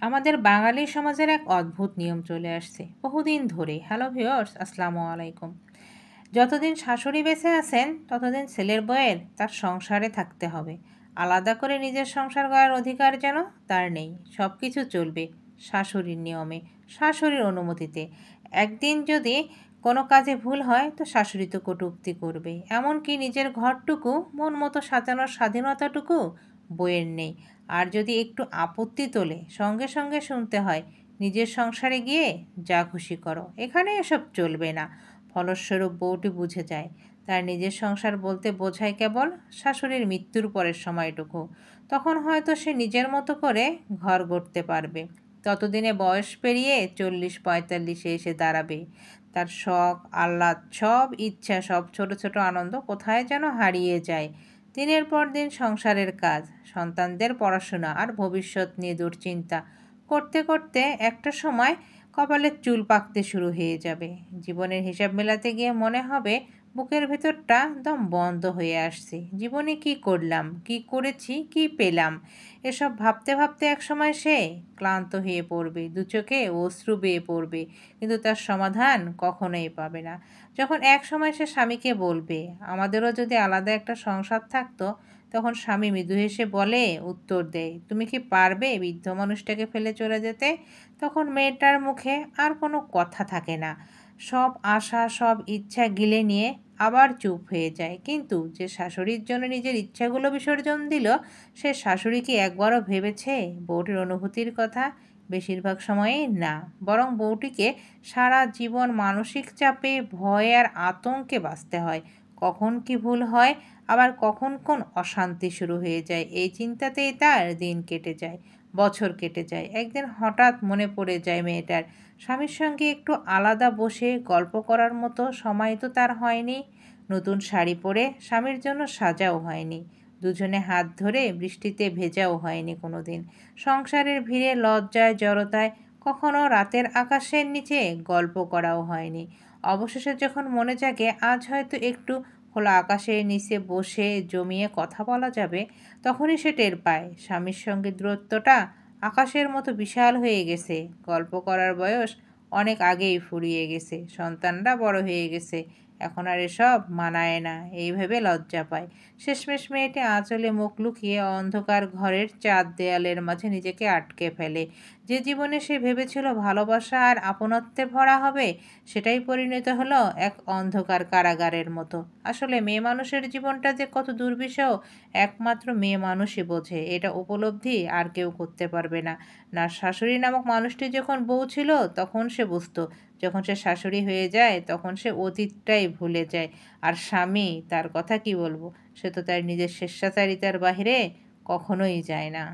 আমাদের বাঙালি সমাজের এক অদ্ভুত নিয়ম চলে আসছে বহুদিন ধরে। হ্যালো ভিউয়ার্স, আসসালামু আলাইকুম। যতদিন শাশুড়ি বেঁচে আছেন ততদিন ছেলের বউয়ের তার সংসারে থাকতে হবে। আলাদা করে নিজের সংসার করার অধিকার যেন তার নেই। সব কিছু চলবে শাশুড়ির নিয়মে, শাশুড়ির অনুমতিতে। একদিন যদি কোনো কাজে ভুল হয় তো শাশুড়ি তো কটূক্তি করবে। এমনকি নিজের ঘরটুকু মন মতো সাজানোর স্বাধীনতাটুকু বইয়ের নেই। আর যদি একটু আপত্তি তোলে সঙ্গে সঙ্গে শুনতে হয়, নিজের সংসারে গিয়ে যা খুশি করো, এখানে এসব চলবে না। ফলস্বরূপ বউটি বুঝে যায় তার নিজের সংসার বলতে বোঝায় কেবল শাশুড়ির মৃত্যুর পরের সময়টুকু। তখন হয়তো সে নিজের মতো করে ঘর গড়তে পারবে। ততদিনে বয়স পেরিয়ে 40-45-এ এসে দাঁড়াবে। তার শখ, আহ্লাদ, সব ইচ্ছা, সব ছোট ছোট আনন্দ কোথায় যেন হারিয়ে যায়। দিনের পর দিন সংসারের কাজ, সন্তানদের পড়াশোনা আর ভবিষ্যৎ নিয়ে দুশ্চিন্তা করতে করতে একটা সময় কপালের চুল পাকতে শুরু হয়ে যাবে। জীবনের হিসাব মেলাতে গিয়ে মনে হবে বুকের ভেতরটা দম বন্ধ হয়ে আসছে। জীবনে কি করলাম, কি করেছি, কি পেলাম, এসব ভাবতে ভাবতে একসময় সে ক্লান্ত হয়ে পড়বে, দু চোখে অশ্রু বেয়ে পড়বে, কিন্তু তার সমাধান কখনোই পাবে না। যখন এক সময় সে স্বামীকে বলবে আমাদেরও যদি আলাদা একটা সংসার থাকতো, তখন স্বামী মৃদু হেসে বলে, উত্তর দেয়, তুমি কি পারবে বৃদ্ধ মানুষটাকে ফেলে চলে যেতে? তখন মেয়েটার মুখে আর কোনো কথা থাকে না। সব আশা, সব ইচ্ছা গিলে নিয়ে আবার চুপ হয়ে যায়। কিন্তু যে শাশুড়ির জন্য নিজের ইচ্ছাগুলো বিসর্জন দিল, সে শাশুড়ি কি একবারও ভেবেছে বউটির অনুভূতির কথা? বেশিরভাগ সময়েই না। বরং বউটিকে সারা জীবন মানসিক চাপে, ভয়ে আর আতঙ্কে বাঁচতে হয়। কখন কি ভুল হয়, আবার কখন কোন অশান্তি শুরু হয়ে যায়, এই চিন্তাতেই তার দিন কেটে যায়, বছর কেটে যায়। একদিন হঠাৎ মনে পড়ে যায় মেয়েটার স্বামীর সঙ্গে একটু আলাদা বসে গল্প করার মতো সময় তো তার হয়নি। নতুন শাড়ি পরে স্বামীর জন্য সাজাও হয়নি। দুজনে হাত ধরে বৃষ্টিতে ভেজাও হয়নি কোনো দিন। সংসারের ভিড়ে, লজ্জায়, জড়তায় কখনো রাতের আকাশের নিচে গল্প করাও হয়নি। অবশেষে যখন মনে জাগে আজ হয়তো একটু খোলা আকাশের নিচে বসে জমিয়ে কথা বলা যাবে, তখনই সে টের পায় স্বামীর সঙ্গে দূরত্বটা আকাশের মতো বিশাল হয়ে গেছে। গল্প করার বয়স অনেক আগেই ফুরিয়ে গেছে, সন্তানরা বড় হয়ে গেছে, এখন আর এসব মানায় না, এই ভেবে লজ্জা পায়। শেষমেশ মেয়েটি আঁচলে মুখ লুকিয়ে অন্ধকার ঘরের চার দেয়ালের মাঝে নিজেকে আটকে ফেলে। যে জীবনে সে ভেবেছিল ভালোবাসা আর আপনত্বে ভরা হবে, সেটাই পরিণত হলো এক অন্ধকার কারাগারের মতো। আসলে মেয়ে মানুষের জীবনটা যে কত দুর্বিষহ একমাত্র মেয়ে মানুষই বোঝে। এটা উপলব্ধি আর কেউ করতে পারবে না। না, শাশুড়ি নামক মানুষটি যখন বউ ছিল তখন সে বুঝতো, যখন সে শাশুড়ি হয়ে যায় তখন সে অতীতটাই ভুলে যায়। আর স্বামী, তার কথা কি বলবো, সে তো তার নিজের স্বেচ্ছাচারিতার বাহিরে কখনোই যায় না।